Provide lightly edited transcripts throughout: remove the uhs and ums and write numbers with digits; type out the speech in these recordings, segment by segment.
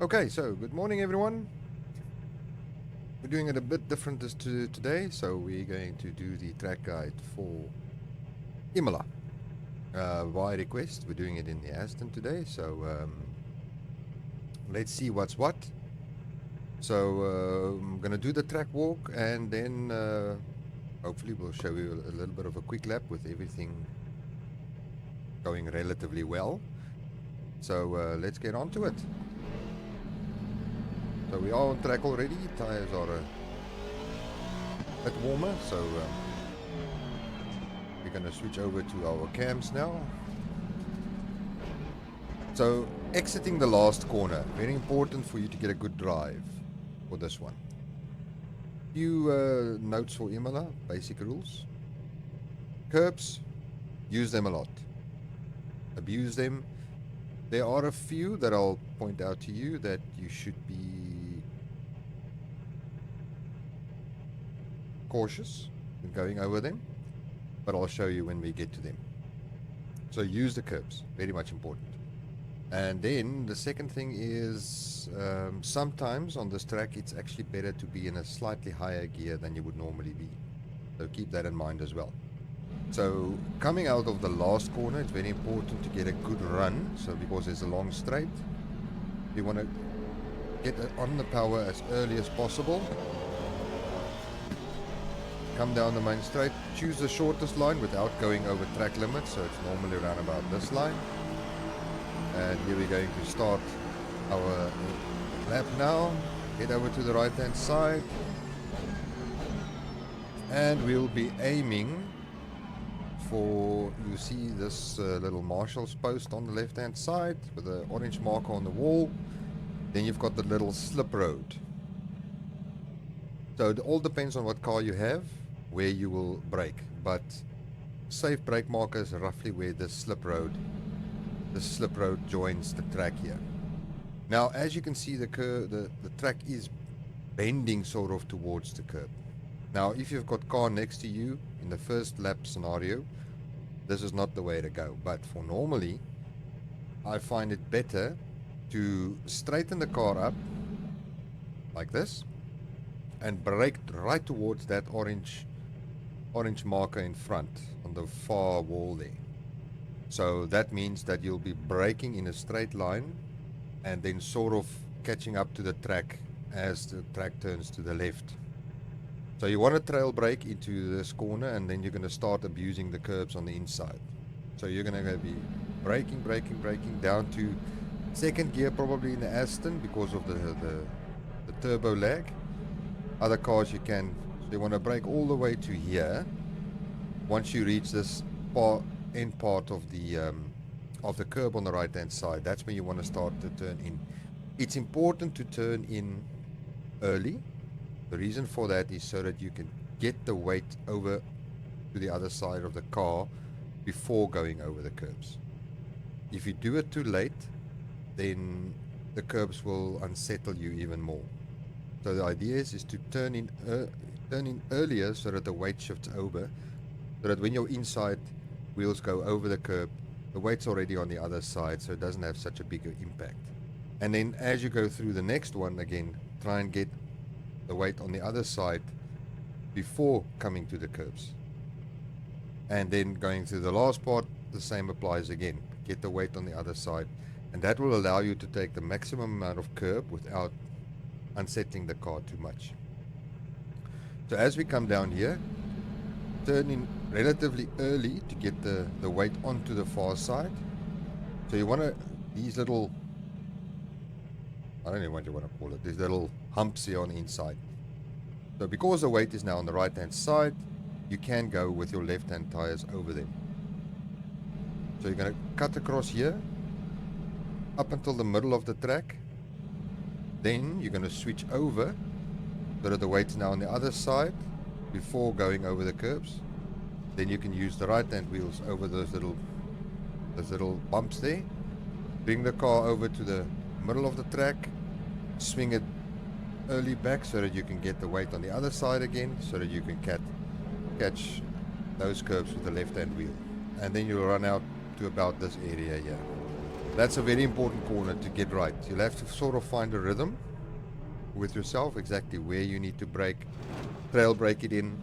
Okay, so good morning everyone. We're doing it a bit different today, so we're going to do the track guide for Imola. By request, we're doing it in the Aston today, so let's see what's what. So I'm going to do the track walk and then hopefully we'll show you a little bit of a quick lap with everything going relatively well. So let's get on to it. So we are on track already, tires are a bit warmer, so we're going to switch over to our cams now. So exiting the last corner, very important for you to get a good drive for this one. Few notes for Imola, basic rules. Curbs, use them a lot. Abuse them. There are a few that I'll point out to you that you should be cautious in going over them, but I'll show you when we get to them. So use the curbs, very much important. And then the second thing is sometimes on this track it's actually better to be in a slightly higher gear than you would normally be. So keep that in mind as well. So coming out of the last corner, it's very important to get a good run. So because there's a long straight, you want to get on the power as early as possible. Come down the main straight, choose the shortest line without going over track limits. So it's normally around about this line. And here we're going to start our lap now. Head over to the right hand side. And we'll be aiming for, you see this little marshal's post on the left hand side with the orange marker on the wall. Then you've got the little slip road. So it all depends on what car you have, where you will brake. But safe brake marker is roughly where the slip road joins the track here. Now, as you can see, the track is bending sort of towards the curb. Now, if you've got car next to you in the first lap scenario, this is not the way to go. But for normally, I find it better to straighten the car up like this and brake right towards that orange marker in front on the far wall there. So that means that you'll be braking in a straight line and then sort of catching up to the track as the track turns to the left. So you want to trail brake into this corner and then you're going to start abusing the curbs on the inside. So you're going to be braking down to second gear probably in the Aston because of the turbo lag. Other cars you want to brake all the way to here. Once you reach this end part of the curb on the right hand side, that's when you want to start to turn in. It's important to turn in early. The reason for that is so that you can get the weight over to the other side of the car before going over the curbs. If you do it too late, then the curbs will unsettle you even more. So the idea is to turn in earlier so that the weight shifts over, so that when your inside wheels go over the curb, the weight's already on the other side, so it doesn't have such a big impact. And then as you go through the next one, again, try and get the weight on the other side before coming to the curbs. And then going through the last part, the same applies again. Get the weight on the other side, and that will allow you to take the maximum amount of curb without unsettling the car too much. So as we come down here, turn in relatively early to get the weight onto the far side. So you want to, these little, I don't know what you want to call it, these little humps here on the inside. So because the weight is now on the right hand side, you can go with your left hand tires over them. So you're going to cut across here up until the middle of the track. Then you're going to switch over so that the weight's now on the other side before going over the curbs. Then you can use the right hand wheels over those little bumps there. Bring the car over to the middle of the track, swing it early back so that you can get the weight on the other side again, so that you can catch those curves with the left hand wheel. And then you'll run out to about this area here. That's a very important corner to get right. You'll have to sort of find a rhythm with yourself, exactly where you need to brake, trail brake it in,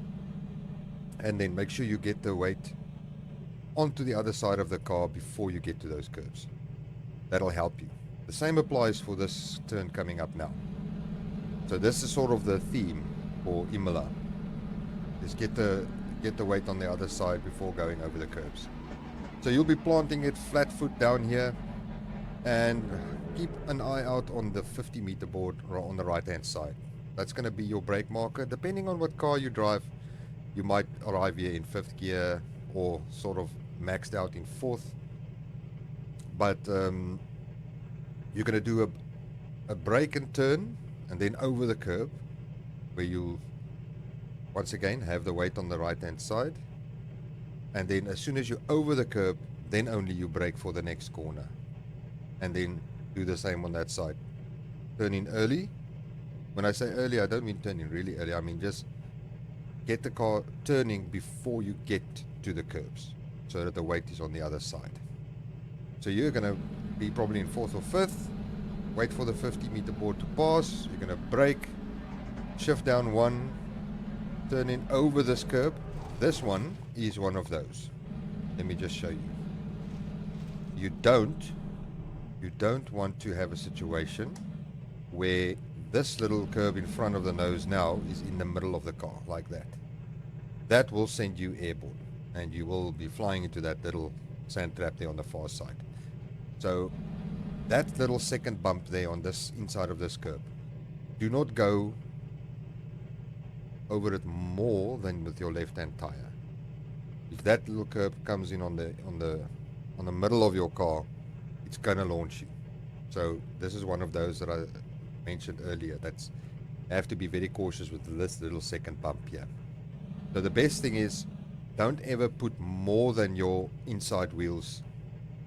and then make sure you get the weight onto the other side of the car before you get to those curves. That'll help you. The same applies for this turn coming up now. So this is sort of the theme for Imola. Just get the weight on the other side before going over the curves. So you'll be planting it flat foot down here, and keep an eye out on the 50-meter board on the right hand side. That's going to be your brake marker. Depending on what car you drive, you might arrive here in 5th gear or sort of maxed out in 4th. But you're going to do a brake and turn, and then over the curb, where you'll once again have the weight on the right hand side. And then as soon as you're over the curb, then only you brake for the next corner. And then do the same on that side. Turn in early. When I say early, I don't mean turn in really early. I mean just get the car turning before you get to the curbs, so that the weight is on the other side. So you're going to be probably in 4th or 5th. Wait for the 50-meter board to pass. You're going to brake, shift down 1, turn in over this curb. This one is one of those. Let me just show you. You don't want to have a situation where this little curb in front of the nose now is in the middle of the car like that. That will send you airborne, and you will be flying into that little sand trap there on the far side. So that little second bump there on this inside of this curb, do not go over it more than with your left hand tire. If that little curb comes in on the middle of your car, it's gonna launch you. So this is one of those that I mentioned earlier. That's have to be very cautious with this little second bump here. So the best thing is, don't ever put more than your inside wheels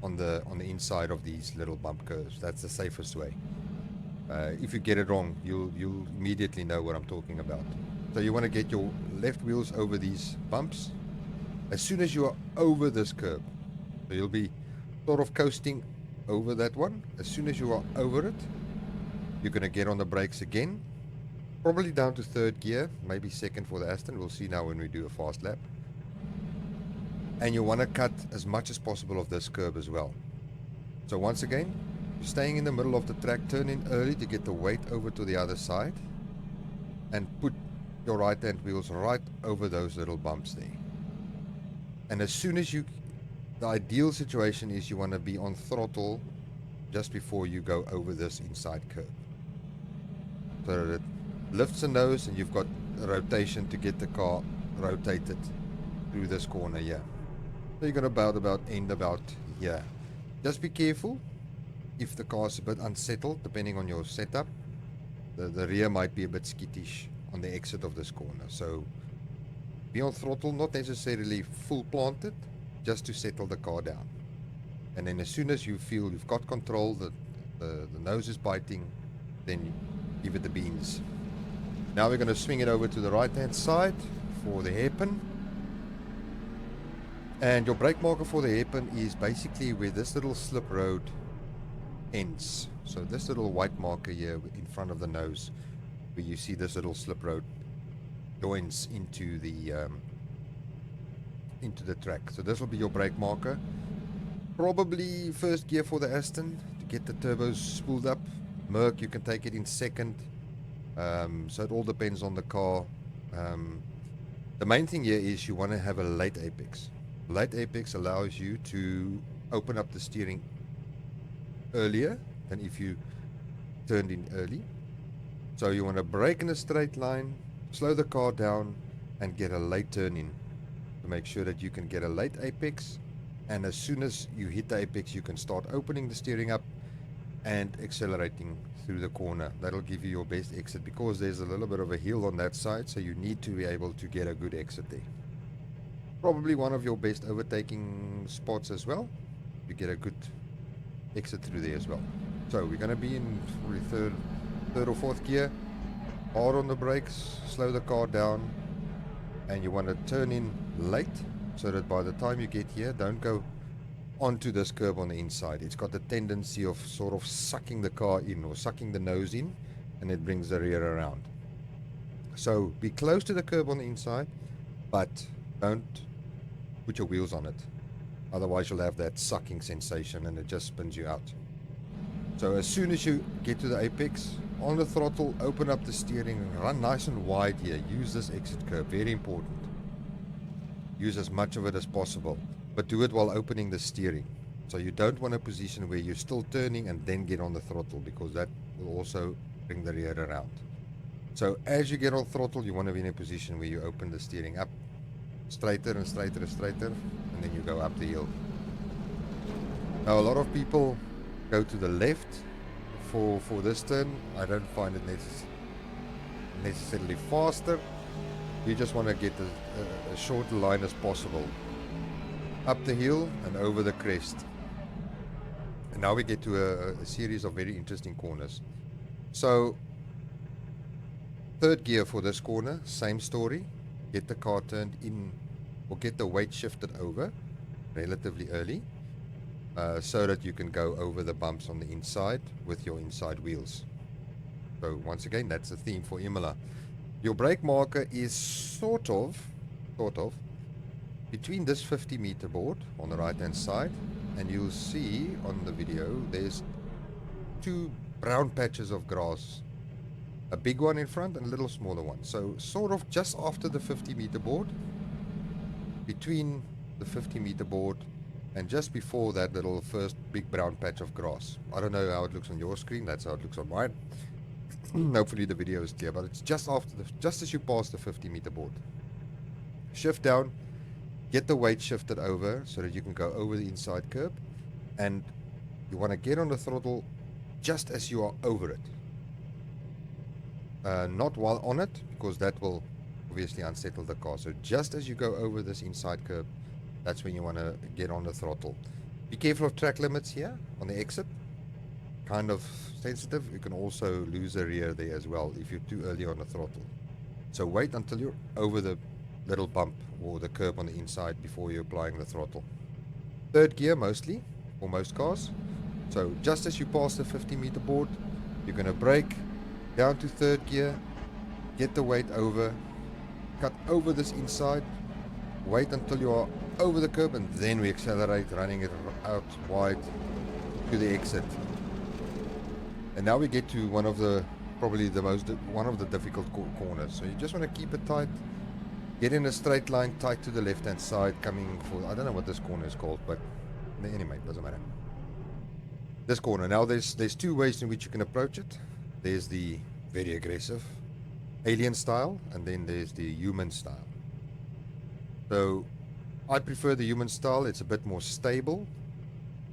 on the inside of these little bump curves. That's the safest way. If you get it wrong, you'll immediately know what I'm talking about. So you want to get your left wheels over these bumps as soon as you are over this curb. So you'll be sort of coasting over that one. As soon as you are over it, you're going to get on the brakes again, probably down to 3rd gear, maybe 2nd for the Aston. We'll see now when we do a fast lap. And you want to cut as much as possible of this curb as well. So once again, you're staying in the middle of the track, turn in early to get the weight over to the other side, and put your right hand wheels right over those little bumps there. And as soon as the ideal situation is you want to be on throttle just before you go over this inside curb, so that it lifts the nose and you've got a rotation to get the car rotated through this corner here. So you're going to end about here. Just be careful if the car's a bit unsettled, depending on your setup. The rear might be a bit skittish on the exit of this corner. So be on throttle, not necessarily full planted, just to settle the car down. And then as soon as you feel you've got control, the nose is biting, then give it the beans. Now we're going to swing it over to the right hand side for the hairpin. And your brake marker for the hairpin is basically where this little slip road ends. So this little white marker here in front of the nose, where you see this little slip road joins into the track. So this will be your brake marker. Probably 1st gear for the Aston to get the turbos spooled up. Merc, you can take it in 2nd. So it all depends on the car. The main thing here is you want to have a late apex. Late apex allows you to open up the steering earlier than if you turned in early. So you want to brake in a straight line, slow the car down, and get a late turn in to make sure that you can get a late apex. And as soon as you hit the apex, you can start opening the steering up and accelerating through the corner. That'll give you your best exit, because there's a little bit of a hill on that side, so you need to be able to get a good exit there. Probably one of your best overtaking spots as well. You get a good exit through there as well. So we're going to be in probably third or 4th gear. Hard on the brakes, slow the car down, and you want to turn in late, so that by the time you get here, don't go onto this curb on the inside. It's got the tendency of sort of sucking the car in or sucking the nose in, and it brings the rear around. So be close to the curb on the inside, but don't put your wheels on it. Otherwise you'll have that sucking sensation and it just spins you out. So as soon as you get to the apex, on the throttle, open up the steering and run nice and wide here. Use this exit curve, very important. Use as much of it as possible, but do it while opening the steering. So you don't want a position where you're still turning and then get on the throttle, because that will also bring the rear around. So as you get on throttle, you want to be in a position where you open the steering up, straighter and straighter and straighter, and then you go up the hill. Now a lot of people go to the left for this turn. I don't find it necessarily faster. You just want to get a short line as possible up the hill and over the crest. And now we get to a series of very interesting corners. So third gear for this corner, same story. Get the car turned in, or get the weight shifted over relatively early, so that you can go over the bumps on the inside with your inside wheels. So once again, that's the theme for Imola. Your brake marker is sort of between this 50-meter board on the right hand side, and you'll see on the video there's two brown patches of grass, a big one in front and a little smaller one. So sort of just after the 50-meter board, between the 50-meter board and just before that little first big brown patch of grass. I don't know how it looks on your screen, that's how it looks on mine. Hopefully the video is clear, but it's just after just as you pass the 50-meter board. Shift down, get the weight shifted over so that you can go over the inside curb, and you want to get on the throttle just as you are over it. Not while on it, because that will obviously unsettle the car. So just as you go over this inside curb, that's when you want to get on the throttle. Be careful of track limits here on the exit. Kind of sensitive. You can also lose the rear there as well if you're too early on the throttle. So wait until you're over the little bump or the curb on the inside before you're applying the throttle. Third gear mostly, for most cars. So just as you pass the 50-meter board, you're going to brake down to third gear, get the weight over, cut over this inside, wait until you are over the curb, and then we accelerate, running it out wide to the exit. And now we get to one of the one of the difficult corners. So you just want to keep it tight, get in a straight line tight to the left hand side, coming for, I don't know what this corner is called, but anyway, it doesn't matter. This corner, now there's two ways in which you can approach it. There's the very aggressive alien style, and then there's the human style. So I prefer the human style. It's a bit more stable,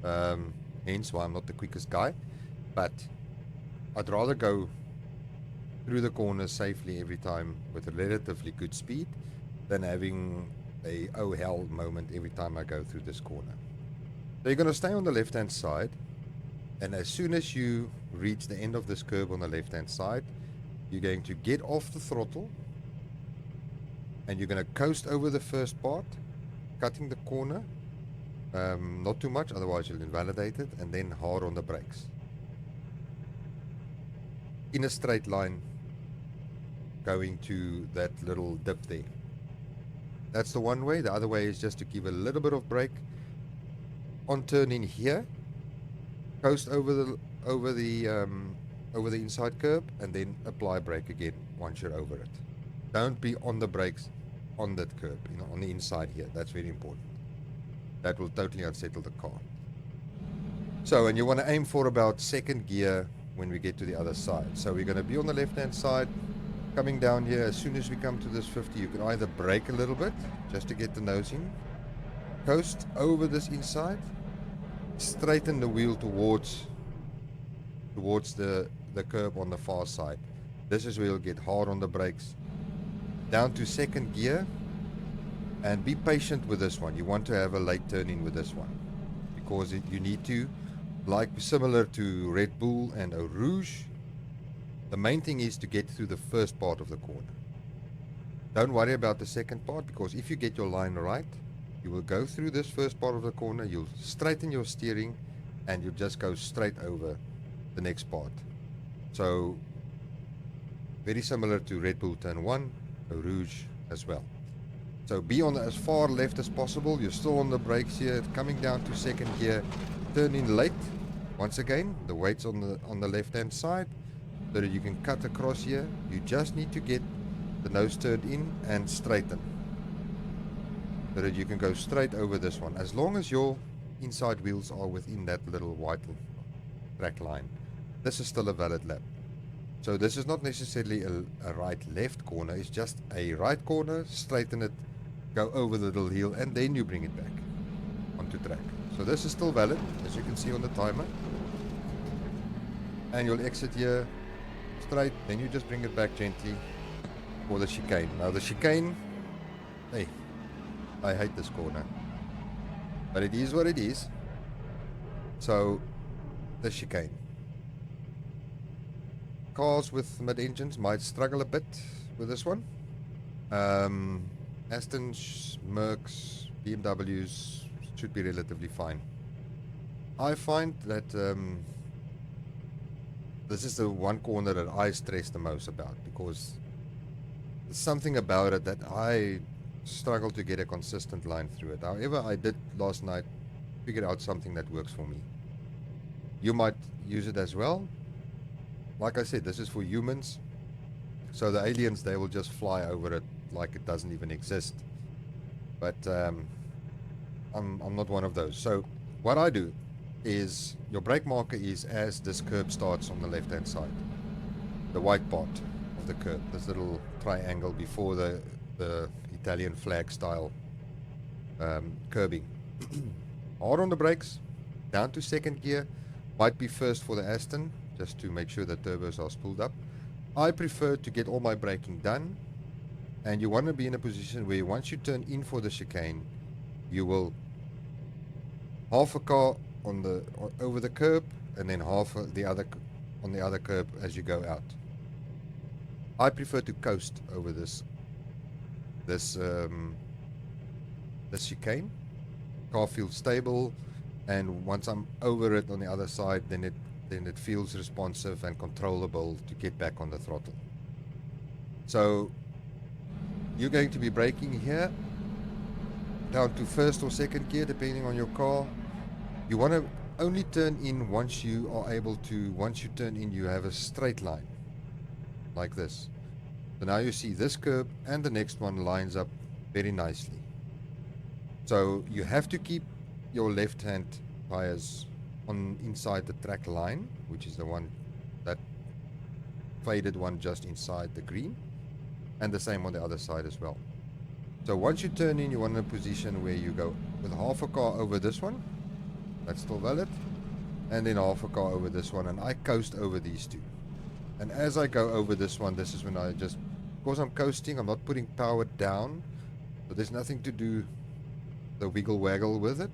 hence why I'm not the quickest guy, but I'd rather go through the corner safely every time with a relatively good speed than having a oh hell moment every time I go through this corner. So you're going to stay on the left hand side, and as soon as you reach the end of this curb on the left hand side, you're going to get off the throttle and you're going to coast over the first part, cutting the corner, not too much, otherwise you'll invalidate it, and then hard on the brakes in a straight line going to that little dip there. That's the one way. The other way is just to give a little bit of brake on turn in here, coast over the inside curb, and then apply brake again once you're over it. Don't be on the brakes on that curb, on the inside here. That's very important. That will totally unsettle the car. So, and you want to aim for about second gear when we get to the other side. So we're going to be on the left hand side, coming down here. As soon as we come to this 50, you can either brake a little bit just to get the nose in, coast over this inside, straighten the wheel towards the curb on the far side. This is where you'll get hard on the brakes. Down to second gear, and be patient with this one. You want to have a late turn in with this one, because you need to, like similar to Red Bull and Eau Rouge, the main thing is to get through the first part of the corner. Don't worry about the second part, because if you get your line right, You will go through this first part of the corner, you'll straighten your steering, and you'll just go straight over the next part. So very similar to Red Bull Turn 1, Rouge as well. So be on as far left as possible. You're still on the brakes here, coming down to second gear. Turn in late. Once again, the weight's on the left-hand side, so that you can cut across here. You just need to get the nose turned in and straighten, so that you can go straight over this one. As long as your inside wheels are within that little white track line, this is still a valid lap. So this is not necessarily a right-left corner. It's just a right corner, straighten it, go over the little hill, and then you bring it back onto track. So this is still valid, as you can see on the timer. And you'll exit here straight, then you just bring it back gently for the chicane. Now the chicane, hey, I hate this corner, but it is what it is. So the chicane. Cars with mid-engines might struggle a bit with this one. Astons, Mercs, BMWs should be relatively fine. I find that this is the one corner that I stress the most about, because there's something about it that I struggle to get a consistent line through it. However, I did last night figure out something that works for me. You might use it as well. Like I said, this is for humans, so the aliens, they will just fly over it like it doesn't even exist. But I'm not one of those. So what I do is, your brake marker is as this curb starts on the left hand side, the white part of the curb, this little triangle before the Italian flag style curbing. Hard on the brakes, down to second gear. Might be first for the Aston, just to make sure the turbos are spooled up. I prefer to get all my braking done, and you want to be in a position where once you turn in for the chicane, you will half a car over the curb, and then half the other on the other curb as you go out. I prefer to coast over this chicane. Car feels stable, and once I'm over it on the other side, then it feels responsive and controllable to get back on the throttle. So you're going to be braking here down to first or second gear, depending on your car. You want to only turn in once you are able to. Once you turn in, you have a straight line like this. So now you see this curb and the next one lines up very nicely. So you have to keep your left hand tires on inside the track line, which is the one, that faded one just inside the green, and the same on the other side as well. So once you turn in, you want a position where you go with half a car over this one, that's still valid, and then half a car over this one, and I coast over these two. And as I go over this one, this is when I just, because I'm coasting, I'm not putting power down, so there's nothing to do the wiggle waggle with it.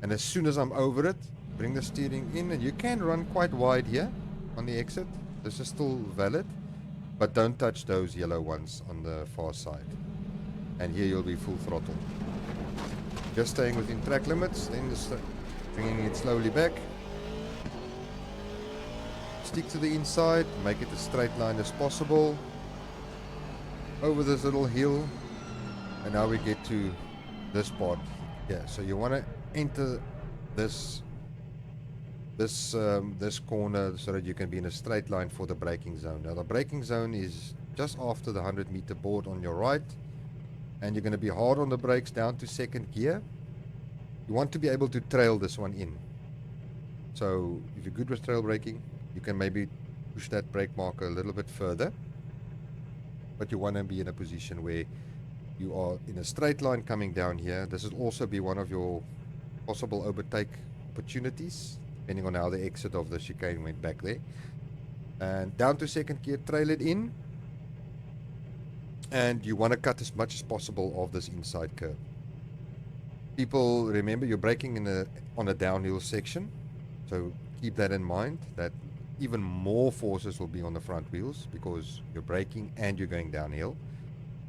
And as soon as I'm over it, bring the steering in, and you can run quite wide here on the exit. This is still valid, but don't touch those yellow ones on the far side. And here you'll be full throttle. Just staying within track limits, then bringing it slowly back. Stick to the inside, make it as straight line as possible. Over this little hill, and now we get to this part. Yeah, so you want to enter this corner so that you can be in a straight line for the braking zone. Now the braking zone is just after the 100-meter board on your right, and you're going to be hard on the brakes down to second gear. You want to be able to trail this one in. So if you're good with trail braking, you can maybe push that brake marker a little bit further, but you want to be in a position where you are in a straight line coming down here. This will also be one of your possible overtake opportunities, depending on how the exit of the chicane went back there. And down to second gear, trail it in, and you want to cut as much as possible of this inside curve. People, remember, you're braking on a downhill section, so keep that in mind, that even more forces will be on the front wheels because you're braking and you're going downhill.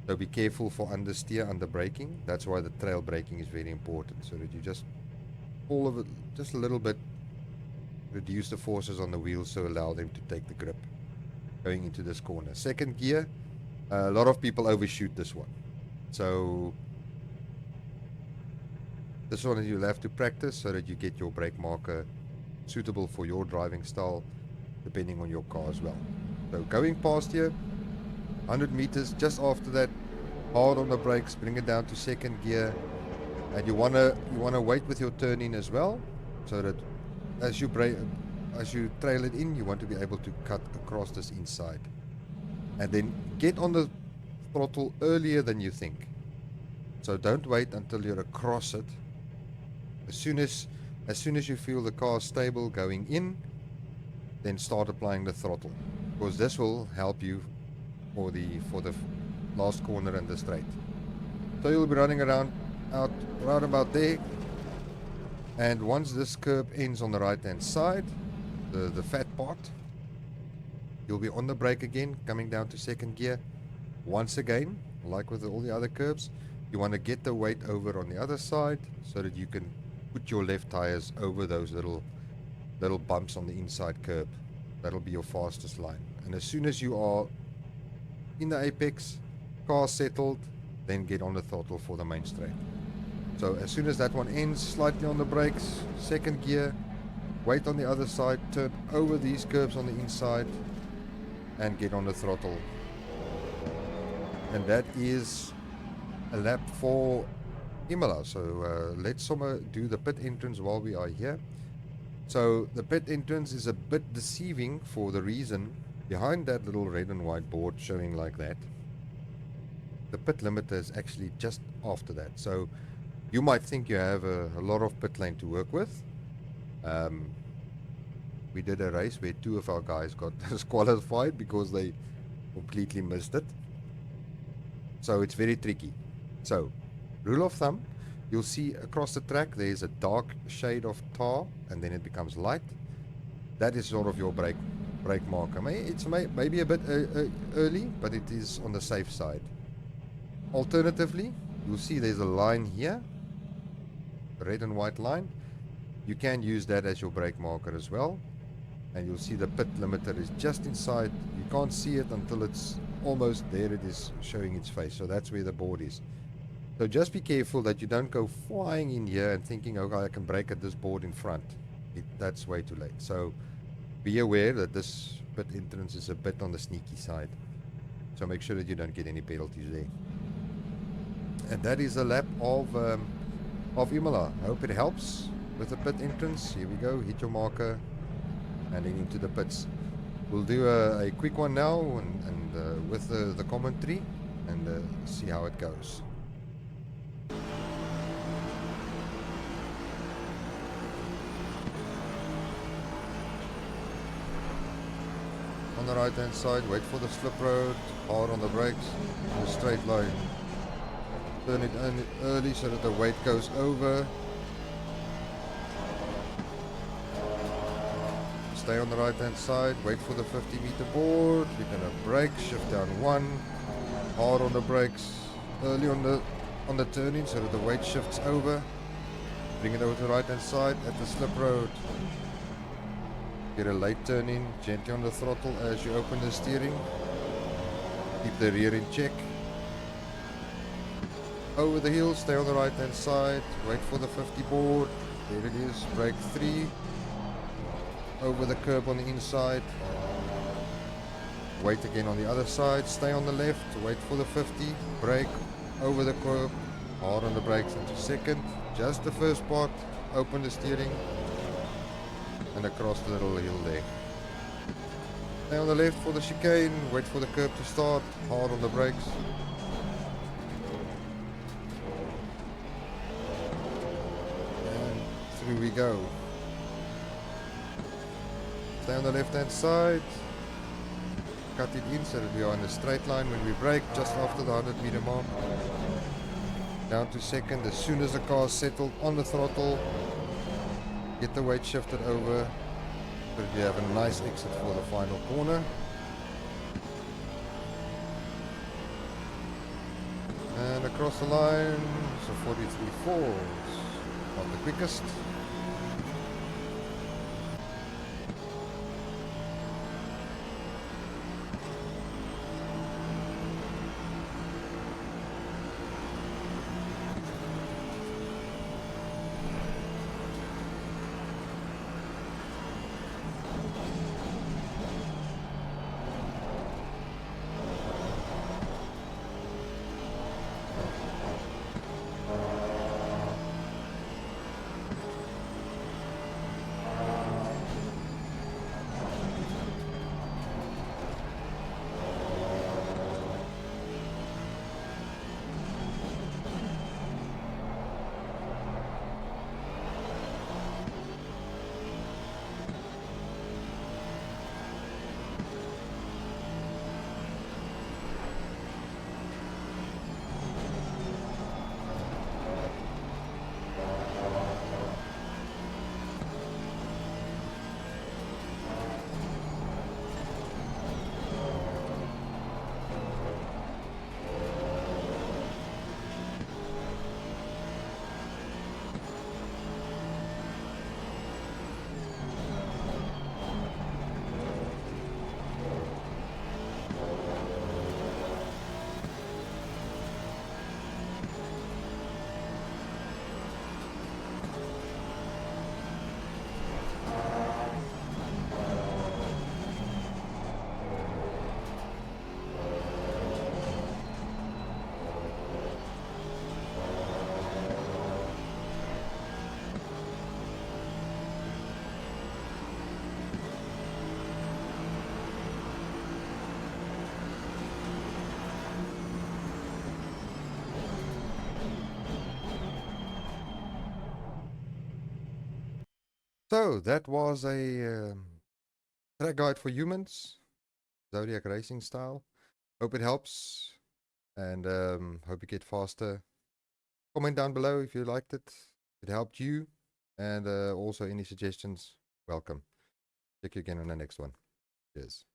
So be careful for understeer, under braking. That's why the trail braking is very important, so that you just all of it, just a little bit, reduce the forces on the wheels, so allow them to take the grip going into this corner. Second gear, a lot of people overshoot this one. So this one you'll have to practice so that you get your brake marker suitable for your driving style, depending on your car as well. So going past here, 100 meters, just after that, hard on the brakes, bring it down to second gear, and you wanna wait with your turn in as well, so that as you trail it in, you want to be able to cut across this inside, and then get on the throttle earlier than you think. So don't wait until you're across it. As soon as you feel the car stable going in, then start applying the throttle, because this will help you for the last corner and the straight. So you'll be running around about there, and once this curb ends on the right hand side, the fat part, you'll be on the brake again, coming down to second gear. Once again, like with all the other curbs, you want to get the weight over on the other side so that you can put your left tires over those little bumps on the inside curb. That'll be your fastest line. And as soon as you are in the apex, car settled, then get on the throttle for the main straight. So as soon as that one ends, slightly on the brakes, second gear, wait on the other side, turn over these curves on the inside, and get on the throttle. And that is a lap for Imola. So let's do the pit entrance while we are here. So the pit entrance is a bit deceiving for the reason behind that little red and white board showing like that. The pit limiter is actually just after that. So you might think you have a lot of pit lane to work with. We did a race where 2 of our guys got disqualified because they completely missed it. So it's very tricky. So, rule of thumb, you'll see across the track there's a dark shade of tar, and then it becomes light. That is sort of your brake marker. It's maybe a bit early, but it is on the safe side. Alternatively, you'll see there's a line here, a red and white line. You can use that as your brake marker as well. And you'll see the pit limiter is just inside. You can't see it until it's almost there. It is showing its face. So that's where the board is. So just be careful that you don't go flying in here and thinking, okay, I can brake at this board in front. That's way too late. So be aware that this pit entrance is a bit on the sneaky side. So make sure that you don't get any penalties there. And that is a lap of Imola. I hope it helps with the pit entrance. Here we go. Hit your marker and then into the pits. We'll do a quick one now and with the commentary and see how it goes. On the right hand side, wait for the slip road, hard on the brakes, in a straight line. Turn it early so that the weight goes over. Stay on the right hand side, wait for the 50-meter board. You're going to brake, shift down 1, hard on the brakes, early on the turn-in so that the weight shifts over. Bring it over to the right hand side at the slip road. Get a late turn in, gently on the throttle as you open the steering. Keep the rear in check. Over the hill, stay on the right hand side, wait for the 50 board. There it is, brake 3. Over the curb on the inside. Wait again on the other side, stay on the left, wait for the 50, brake, over the curb, hard on the brakes into second. Just the first part, open the steering. And across the little hill there. Stay on the left for the chicane, wait for the curb to start, hard on the brakes. And through we go. Stay on the left hand side, cut it in so that we are in a straight line when we brake, just after the 100-meter mark. Down to second, as soon as the car is settled on the throttle. Get the weight shifted over so that you have a nice exit for the final corner. across the line. So 43.4 is not the quickest. So that was a track guide for humans, Zodiac Racing style. Hope it helps, and hope you get faster. Comment down below if you liked it, if it helped you, and also any suggestions, welcome. Check you again on the next one. Cheers.